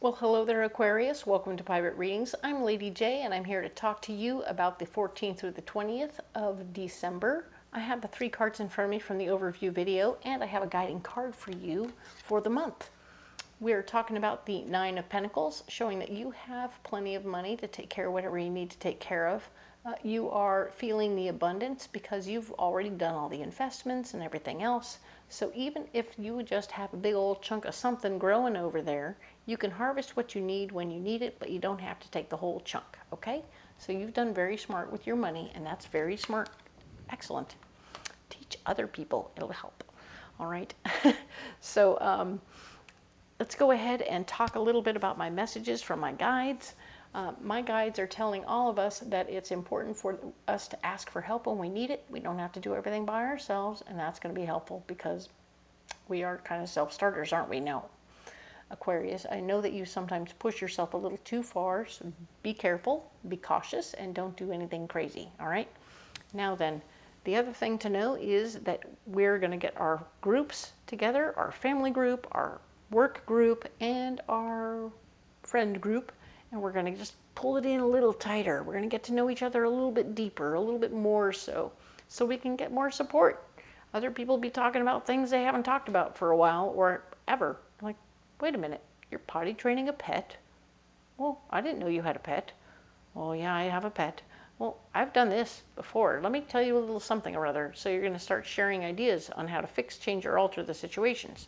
Well, hello there, Aquarius. Welcome to Private Readings. I'm Lady J, and I'm here to talk to you about the 14th through the 20th of December. I have the 3 cards in front of me from the overview video, and I have a guiding card for you for the month. We're talking about the 9 of Pentacles, showing that you have plenty of money to take care of whatever you need to take care of. You are feeling the abundance because you've already done all the investments and everything else. So even if you just have a big old chunk of something growing over there, you can harvest what you need when you need it, but you don't have to take the whole chunk, okay? So you've done very smart with your money, and that's very smart. Excellent. Teach other people. It'll help. All right. So let's go ahead and talk a little bit about my messages from my guides. My guides are telling all of us that it's important for us to ask for help when we need it. We don't have to do everything by ourselves, and that's going to be helpful because we are kind of self-starters, aren't we? No. Aquarius, I know that you sometimes push yourself a little too far, so be careful, be cautious, and don't do anything crazy, all right? Now then, the other thing to know is that we're going to get our groups together, our family group, our work group, and our friend group, and we're going to just pull it in a little tighter. We're going to get to know each other a little bit deeper, a little bit more so we can get more support. Other people be talking about things they haven't talked about for a while or ever. Like, wait a minute, you're potty training a pet? Well, I didn't know you had a pet. Oh yeah, I have a pet. Well, I've done this before. Let me tell you a little something or other. So you're going to start sharing ideas on how to fix, change, or alter the situations.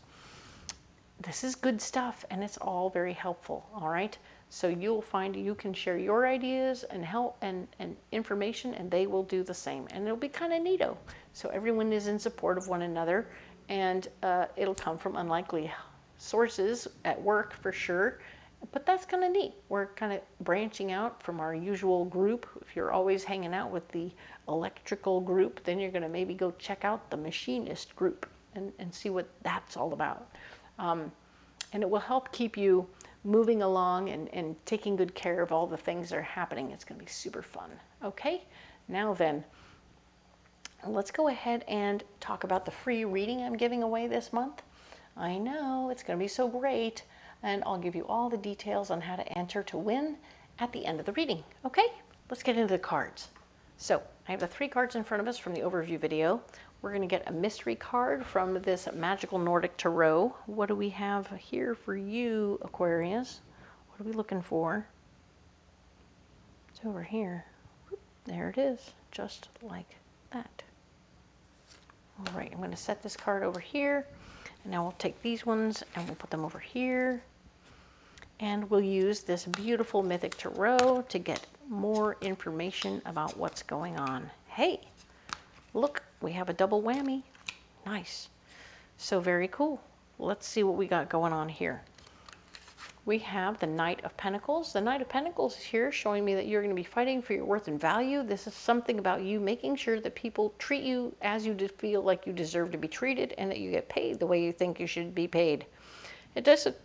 This is good stuff, and it's all very helpful, all right? So you'll find you can share your ideas and help and information, and they will do the same. And it'll be kind of neato. So everyone is in support of one another, and it'll come from unlikely sources at work for sure. But that's kind of neat. We're kind of branching out from our usual group. If you're always hanging out with the electrical group, then you're going to maybe go check out the machinist group and see what that's all about. And it will help keep you moving along and taking good care of all the things that are happening. It's going to be super fun. Okay, now then, let's go ahead and talk about the free reading I'm giving away this month. I know, it's going to be so great. And I'll give you all the details on how to enter to win at the end of the reading. Okay, let's get into the cards. So I have the 3 cards in front of us from the overview video. We're going to get a mystery card from this magical Nordic tarot. What do we have here for you, Aquarius? What are we looking for? It's over here. There it is, just like that. All right, I'm going to set this card over here. And now we'll take these ones and we'll put them over here. And we'll use this beautiful Mythic tarot to get more information about what's going on. Hey, look, we have a double whammy. Nice. So very cool. Let's see what we got going on here. We have the Knight of Pentacles. The Knight of Pentacles is here showing me that you're going to be fighting for your worth and value. This is something about you making sure that people treat you as you feel like you deserve to be treated and that you get paid the way you think you should be paid. It doesn't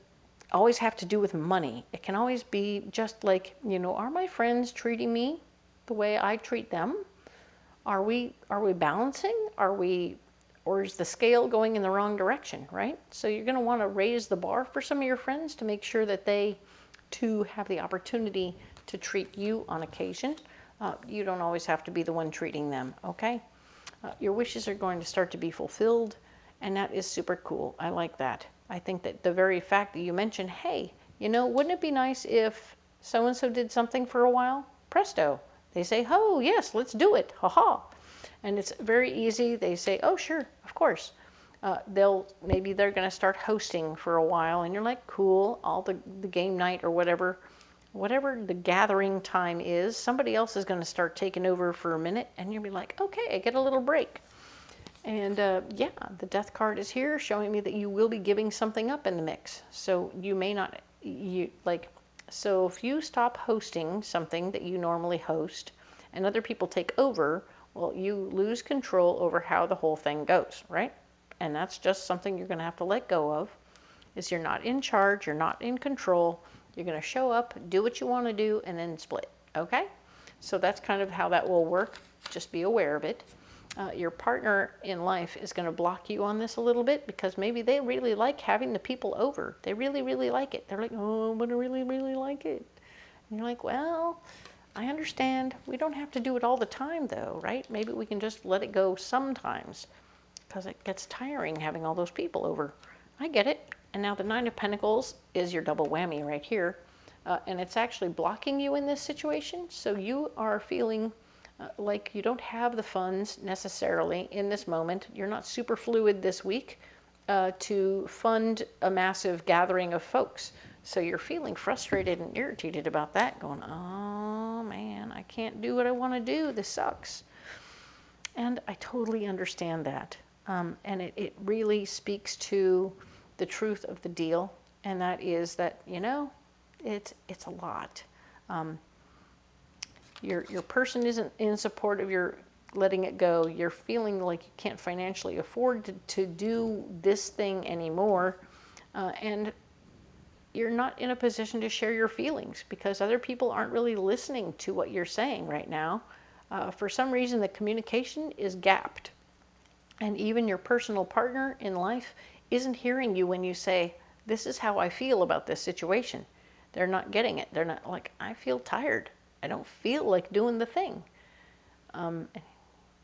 always have to do with money. It can always be just like, you know, are my friends treating me the way I treat them? Are we balancing? Or is the scale going in the wrong direction, right? So you're going to want to raise the bar for some of your friends to make sure that they too have the opportunity to treat you on occasion. You don't always have to be the one treating them, okay? Your wishes are going to start to be fulfilled, and that is super cool. I like that. I think that the very fact that you mentioned, hey, you know, wouldn't it be nice if so-and-so did something for a while? Presto. They say, oh, yes, let's do it. Ha-ha. And it's very easy. They say, oh, sure, of course. Maybe they're going to start hosting for a while, and you're like, cool, all the game night or whatever the gathering time is, somebody else is going to start taking over for a minute, and you'll be like, okay, I get a little break. And yeah, the Death card is here showing me that you will be giving something up in the mix. So you may not, so if you stop hosting something that you normally host and other people take over, well, you lose control over how the whole thing goes, right? And that's just something you're going to have to let go of, is you're not in charge, you're not in control. You're going to show up, do what you want to do, and then split, okay? So that's kind of how that will work. Just be aware of it. Your partner in life is going to block you on this a little bit because maybe they really like having the people over. They really, really like it. They're like, oh, but I really, really like it. And you're like, well, I understand. We don't have to do it all the time, though, right? Maybe we can just let it go sometimes because it gets tiring having all those people over. I get it. And now the Nine of Pentacles is your double whammy right here. And it's actually blocking you in this situation. So you are feeling like you don't have the funds necessarily in this moment. You're not super fluid this week to fund a massive gathering of folks. So you're feeling frustrated and irritated about that, going, oh man, I can't do what I want to do. This sucks. And I totally understand that. And it really speaks to the truth of the deal. And that is that, you know, it's a lot. Your person isn't in support of your letting it go. You're feeling like you can't financially afford to do this thing anymore. And you're not in a position to share your feelings because other people aren't really listening to what you're saying right now. For some reason, the communication is gapped. And even your personal partner in life isn't hearing you when you say, this is how I feel about this situation. They're not getting it. They're not like, I feel tired. I don't feel like doing the thing.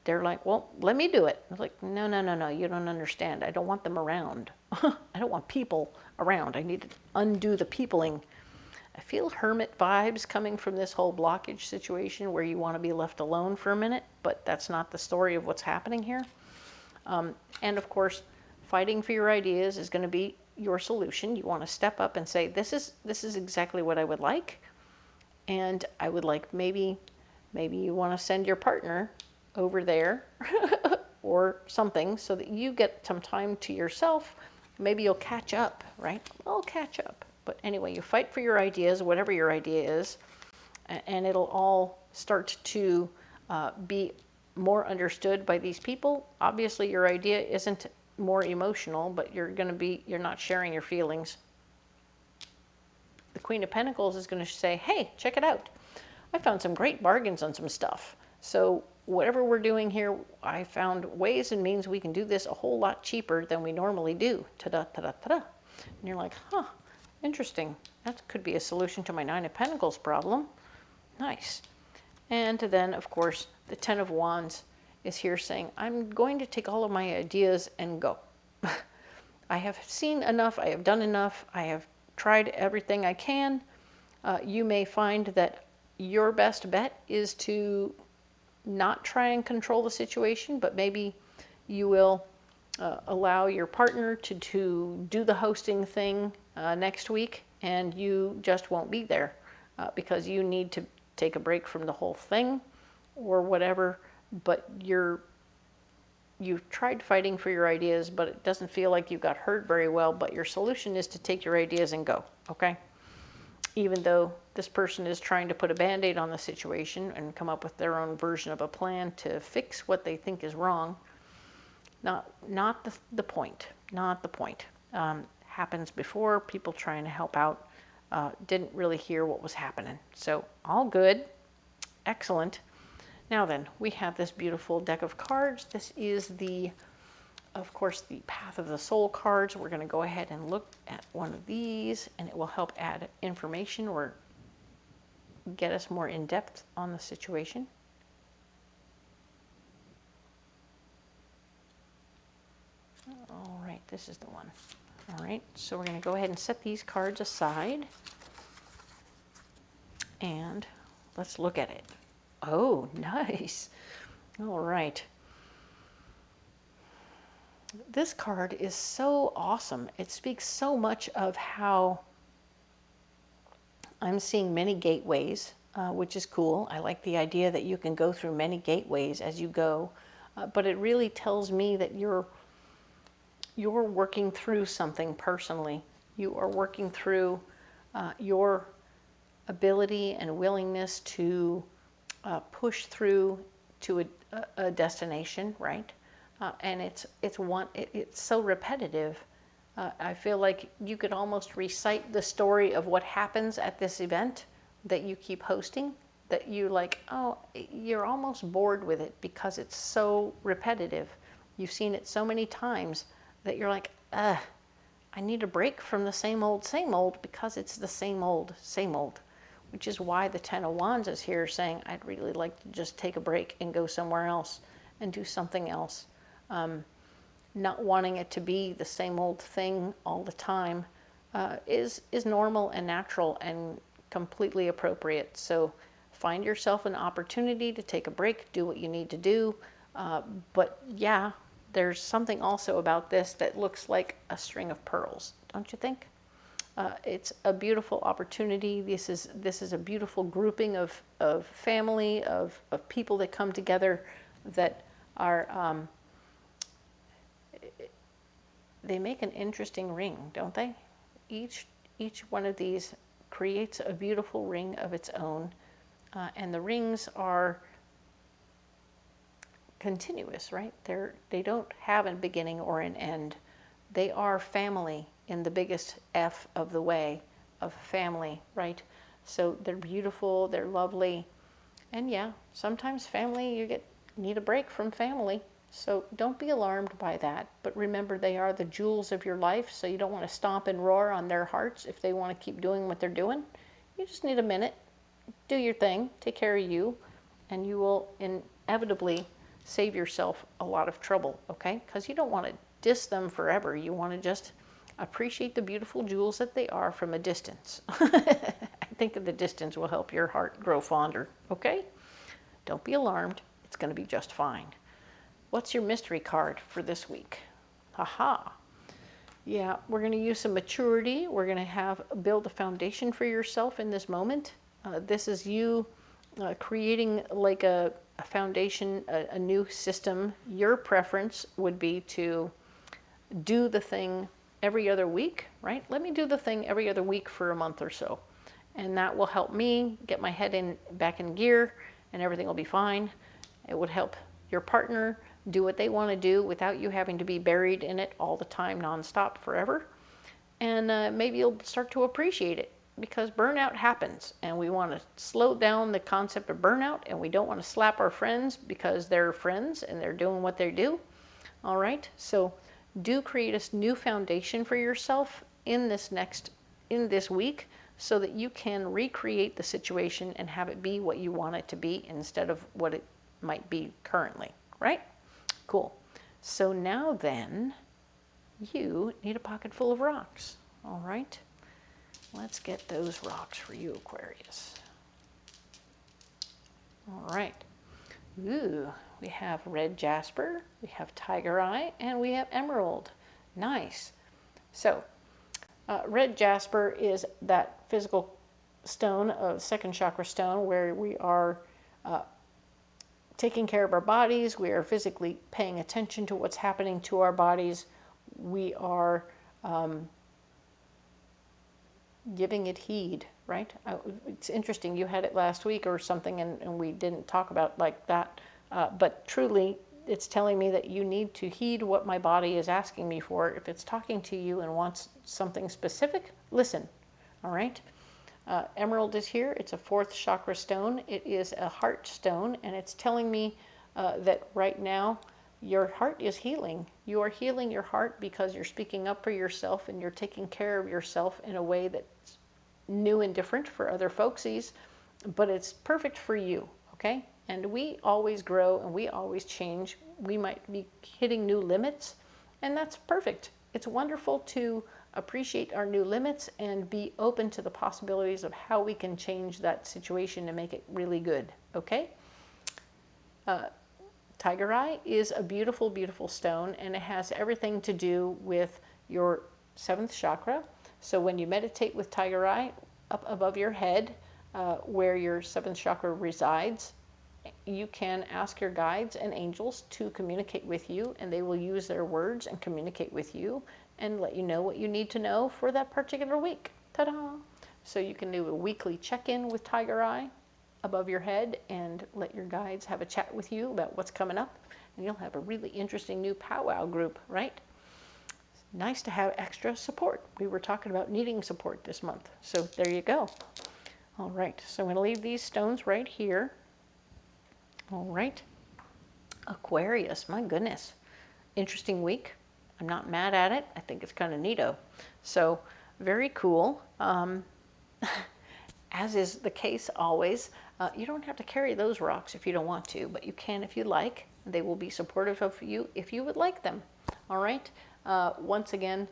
They're like, well, let me do it. I was like, no, no, no, no, you don't understand. I don't want them around. I don't want people around. I need to undo the peopling. I feel hermit vibes coming from this whole blockage situation where you want to be left alone for a minute, but that's not the story of what's happening here. And of course, fighting for your ideas is going to be your solution. You want to step up and say, this is exactly what I would like. And I would like maybe you want to send your partner over there or something so that you get some time to yourself. Maybe you'll catch up, right? I'll catch up. But anyway, you fight for your ideas, whatever your idea is, and it'll all start to be more understood by these people. Obviously, your idea isn't more emotional, but you're not sharing your feelings. The Queen of Pentacles is going to say, hey, check it out. I found some great bargains on some stuff. So whatever we're doing here, I found ways and means we can do this a whole lot cheaper than we normally do. Ta-da, ta-da, ta-da. And you're like, huh, interesting. That could be a solution to my Nine of Pentacles problem. Nice. And then, of course, the Ten of Wands is here saying, I'm going to take all of my ideas and go. I have seen enough. I have done enough. I have tried everything I can. You may find that your best bet is to not try and control the situation, but maybe you will allow your partner to do the hosting thing next week, and you just won't be there because you need to take a break from the whole thing or whatever. But you've tried fighting for your ideas, but it doesn't feel like you got heard very well. But your solution is to take your ideas and go, okay? Even though this person is trying to put a Band-Aid on the situation and come up with their own version of a plan to fix what they think is wrong. Not the point. Not the point. Happens before, people trying to help out didn't really hear what was happening. So all good. Excellent. Now then, we have this beautiful deck of cards. This is of course, the Path of the Soul cards. We're going to go ahead and look at one of these, and it will help add information or get us more in depth on the situation. All right, this is the one. All right, so we're going to go ahead and set these cards aside, and let's look at it. Oh, nice. All right. This card is so awesome. It speaks so much of how I'm seeing many gateways, which is cool. I like the idea that you can go through many gateways as you go, but it really tells me that you're working through something personally. You are working through your ability and willingness to push through to a destination, right? And it's so repetitive. I feel like you could almost recite the story of what happens at this event that you keep hosting, that you like, oh, you're almost bored with it because it's so repetitive. You've seen it so many times that you're like, I need a break from the same old because it's the same old, which is why the Ten of Wands is here saying, I'd really like to just take a break and go somewhere else and do something else. Not wanting it to be the same old thing all the time is normal and natural and completely appropriate. So find yourself an opportunity to take a break, do what you need to do. But yeah, there's something also about this that looks like a string of pearls, don't you think? It's a beautiful opportunity. This is a beautiful grouping of family, of people that come together that are, they make an interesting ring, don't they? Each one of these creates a beautiful ring of its own. And the rings are continuous, right? They don't have a beginning or an end. They are family in the biggest F of the way of family, right? So they're beautiful, they're lovely. And yeah, sometimes family, you need a break from family. So don't be alarmed by that. But remember, they are the jewels of your life, so you don't want to stomp and roar on their hearts if they want to keep doing what they're doing. You just need a minute. Do your thing, take care of you, and you will inevitably save yourself a lot of trouble, okay? Because you don't want to diss them forever. You want to just appreciate the beautiful jewels that they are from a distance. I think the distance will help your heart grow fonder, okay? Don't be alarmed. It's going to be just fine. What's your mystery card for this week? Haha. Yeah, we're going to use some maturity. We're going to build a foundation for yourself in this moment. This is you creating like a foundation, a new system. Your preference would be to do the thing every other week, right? Let me do the thing every other week for a month or so. And that will help me get my head back in gear, and everything will be fine. It would help your partner do what they want to do without you having to be buried in it all the time, nonstop, forever. And maybe you'll start to appreciate it, because burnout happens, and we want to slow down the concept of burnout, and we don't want to slap our friends because they're friends and they're doing what they do. All right, so do create a new foundation for yourself in this week, so that you can recreate the situation and have it be what you want it to be instead of what it might be currently, right? Cool. So now then, you need a pocket full of rocks. All right, let's get those rocks for you, Aquarius. All right. Ooh, we have red jasper, we have tiger eye, and we have emerald. Nice. So red jasper is that physical stone, of second chakra stone, where we are taking care of our bodies. We are physically paying attention to what's happening to our bodies. We are giving it heed, right? It's interesting, you had it last week or something, and we didn't talk about like that. But truly, it's telling me that you need to heed what my body is asking me for. If it's talking to you and wants something specific, listen, all right? Emerald is here. It's a fourth chakra stone. It is a heart stone, and it's telling me that right now your heart is healing. You are healing your heart because you're speaking up for yourself, and you're taking care of yourself in a way that's new and different for other folksies, but it's perfect for you, okay? And we always grow and we always change. We might be hitting new limits, and that's perfect. It's wonderful to appreciate our new limits and be open to the possibilities of how we can change that situation and make it really good, okay? Tiger eye is a beautiful, beautiful stone, and it has everything to do with your seventh chakra. So when you meditate with tiger eye up above your head, where your seventh chakra resides, you can ask your guides and angels to communicate with you, and they will use their words and communicate with you and let you know what you need to know for that particular week. Ta-da! So you can do a weekly check-in with tiger eye above your head and let your guides have a chat with you about what's coming up, and you'll have a really interesting new powwow group, right? Nice to have extra support. We were talking about needing support this month, so there you go. All right, so I'm going to leave these stones right here. All right. Aquarius, my goodness. Interesting week. I'm not mad at it. I think it's kind of neato. So very cool. As is the case always, you don't have to carry those rocks if you don't want to, but you can if you like. They will be supportive of you if you would like them. All right. Once again,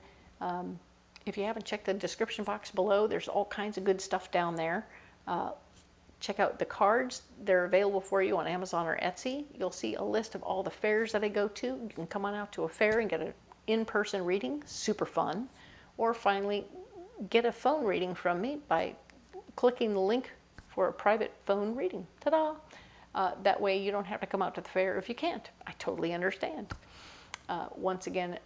if you haven't checked the description box below, there's all kinds of good stuff down there. Check out the cards. They're available for you on Amazon or Etsy. You'll see a list of all the fairs that I go to. You can come on out to a fair and get an in-person reading. Super fun. Or finally, get a phone reading from me by clicking the link for a private phone reading. Ta-da! That way you don't have to come out to the fair if you can't. I totally understand. Once again,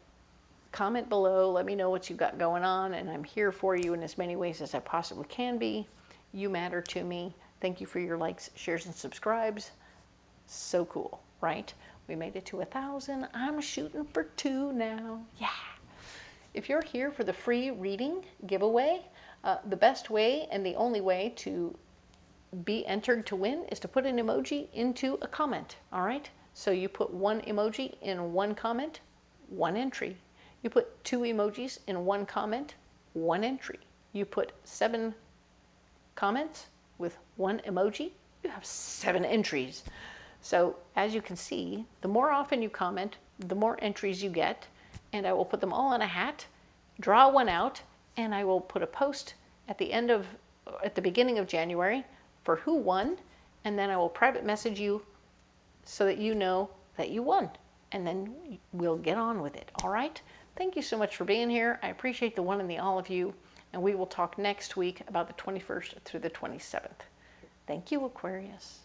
comment below. Let me know what you've got going on, and I'm here for you in as many ways as I possibly can be. You matter to me. Thank you for your likes, shares, and subscribes. So cool, right? We made it to 1,000. I'm shooting for 2 now. Yeah. If you're here for the free reading giveaway, the best way and the only way to be entered to win is to put an emoji into a comment, all right? So you put 1 emoji in 1 comment, 1 entry. You put 2 emojis in 1 comment, 1 entry. You put 7 comments with 1 emoji, you have 7 entries. So as you can see, the more often you comment, the more entries you get, and I will put them all in a hat, draw 1 out, and I will put a post at the beginning of January for who won, and then I will private message you so that you know that you won, and then we'll get on with it. All right? Thank you so much for being here. I appreciate the one and the all of you, and we will talk next week about the 21st through the 27th. Thank you, Aquarius.